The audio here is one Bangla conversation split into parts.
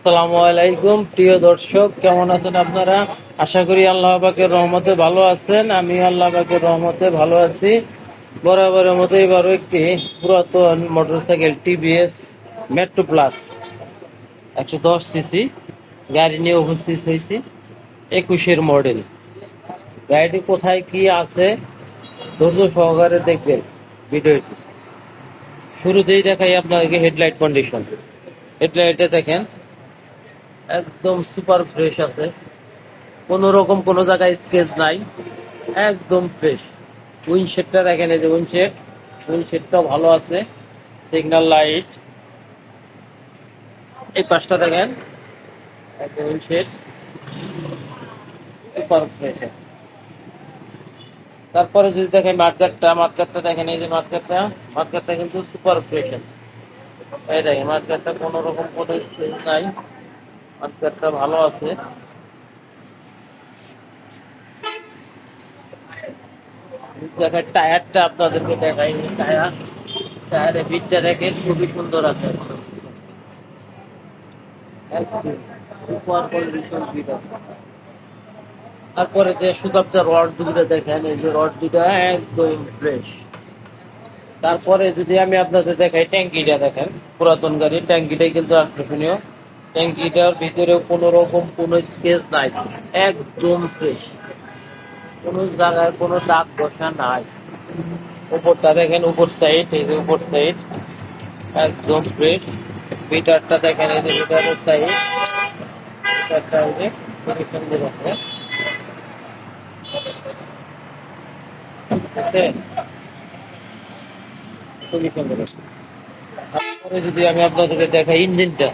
আসসালামু আলাইকুম প্রিয় দর্শক, কেমন আছেন আপনারা? আশা করি আল্লাহ পাকের রহমতে ভালো আছেন। আমি আল্লাহ পাকের রহমতে ভালো আছি। বরাবরের মতো এবারও একটি পুরাতন motorcycle TVS metro plus 110 CC গাড়ি নিয়ে উপস্থিত হয়েছি। 21-এর মডেল গাড়িটি কোথায় কি আছে ধৈর্য সহকারে দেখবেন ভিডিওটি। শুরুতেই দেখাই আপনাদেরকে হেডলাইট কন্ডিশন। হেডলাইটে দেখেন একদম সুপার ফ্রেশ আছে, কোনো রকম কোনো জায়গায় স্কেচ নাই, একদম ফ্রেশ। উইন্ডশেডটা দেখেন, এই যে উইন্ডশেডটাও ভালো আছে। সিগন্যাল লাইট এই পাশটা দেখেন, একদম উইন্ডশেড সুপার ফ্রেশ আছে। তারপরে যদি দেখেন মার্কেটটা দেখেন, এই যে মার্কেটটা কিন্তু সুপার ফ্রেশ আছে। এই দেখেন মার্কেটটা কোনো রকম কোনো স্কেচ নাই, মার্কেটটা ভালো আছে। দেখেন টায়ারটা আপনাদেরকে দেখাই, টায়ারের বিটটা দেখেন খুবই সুন্দর আছে, একদম সুপার কন্ডিশন বিট আছে। তারপরে যে সুতাপটা রড দুটো দেখেন, এই যে রড দুটো একদম ফ্রেশ। তারপরে যদি আমি আপনাদের দেখাই ট্যাঙ্কিটা দেখেন, পুরাতন গাড়ির ট্যাঙ্কিটাই কিন্তু আকর্ষণীয়। ট্যাঙ্কিটার ভিতরে কোনো রকম কোনো স্কেচ নাই, একদম ফ্রেশ, কোনো জায়গায় কোনো দাগ বসা নাই। উপরটা দেখেন, উপর সাইড, এই যে উপর সাইড একদম ফ্রেশ। মিটারটা দেখেন, এই যে মিটারের সাইড, মিটারটা এই যে খুবই সুন্দর আছে, বুঝছেন? খুবই সুন্দর আছে। তারপরে যদি আমি আপনাদেরকে দেখাই ইঞ্জিনটা,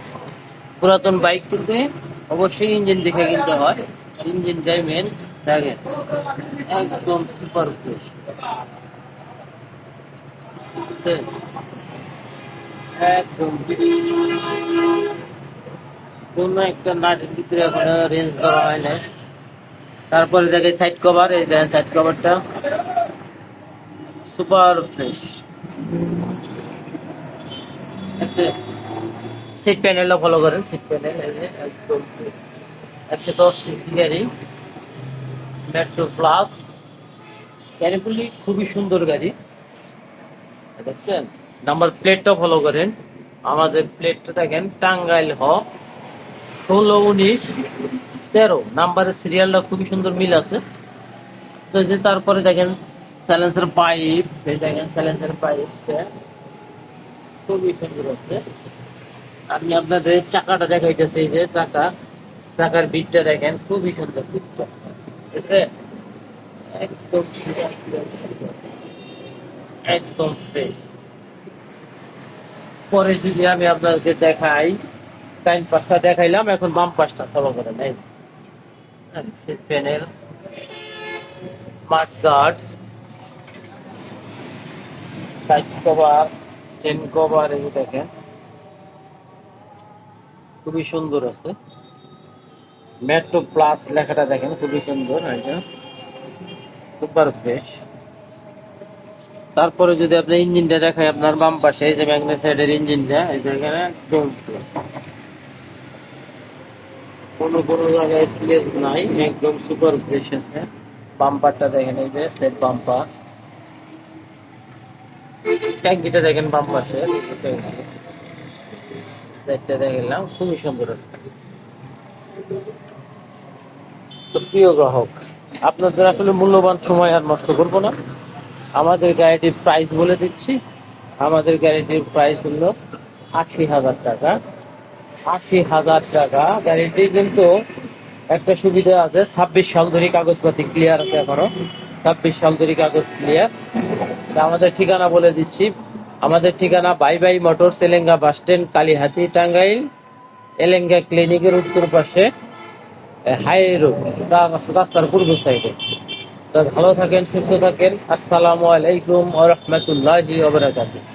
পুরাতন বাইক কিনতে অবশ্যই ইঞ্জিন দেখে কিনতে হয়, ইঞ্জিনটাই মেন। দেখেন একদম সুপার ফ্রেশ, বুঝছেন? একদম কোন একটা নাটের ভিতরে এখন রেঞ্জ ধরা হয় না। তারপরে দেখে সাইড কভার, এই দেখেন সাইড কভারটা সুপার ফ্রেশ আছে। সিট প্যানেলটা ফলো করেন, সিট প্যানেল এই যে একদম 110 সিসি গাড়ি মেট্রো প্লাস। গাড়িগুলি খুবই সুন্দর গাড়ি, দেখছেন? নাম্বার প্লেটটা ফলো করেন, আমাদের প্লেটটা দেখেন টাঙ্গাইল 16-19-13 নাম্বারের সিরিয়ালটা খুবই সুন্দর মিল আছে। তো যে তারপরে দেখেন সাইলেন্সার পাইপ, এই দেখেন সাইলেন্সার পাইপটা খুবই সুন্দর আছে। আমি আপনাদের চাকাটা দেখাইতেছি, এই যে চাকার বিটটা দেখেন খুবই সুন্দর বিটটা, ঠিক আছে? একদম একদম ফ্রেশ। পরে যদি আমি আপনাদেরকে দেখাই, টাইম পাসটা দেখাইলাম, এখন বাম পাশটা ফলো করেন। এই seat panel, smart guard, side cover, chain cover, এই দেখেন খুবই সুন্দর আছে। মেট্রো প্লাস লেখাটা দেখেন খুবই সুন্দর, এটা সুপার ফ্রেশ। তারপরে যদি আপনি ইঞ্জিনটা দেখাই, আপনার বাম পাশে এই যে ম্যাগনেট সাইডের ইঞ্জিনটা, এই দেখেন একদম কোনো কোনো জায়গায় স্লেজ নাই, একদম সুপার ফ্রেশ আছে। বাম্পারটা দেখেন, এই যে সেট বাম্পার। ট্যাঙ্কিটা দেখেন বাম পাশে, সেটটা দেখলাম খুবই সুন্দর আছে। তো প্রিয় গ্রাহক, আপনাদের আসলে মূল্যবান সময় আর নষ্ট করবো না, আমাদের গাড়িটির প্রাইস বলে দিচ্ছি। আমাদের গাড়িটির প্রাইস হলো 80,000 টাকা। 80,000 টাকা। গাড়িটি কিন্তু একটা সুবিধা আছে, 26 সাল ধরে কাগজপাতি ক্লিয়ার আছে, এখনো 26 সাল ধরে কাগজ ক্লিয়ার। আমাদের ঠিকানা বলে দিচ্ছি, আমাদের ঠিকানা bye bye motors, Elenga bus stand, Kalihati, Tangail. Elenga ক্লিনিকের উত্তর পাশে হাই রোড, রাস্তার পূর্ব সাইডে। তো ভালো থাকেন, সুস্থ থাকেন। আসসালামু আলাইকুম ওয়া রাহমাতুল্লাহি ওয়া বারাকাতুহু।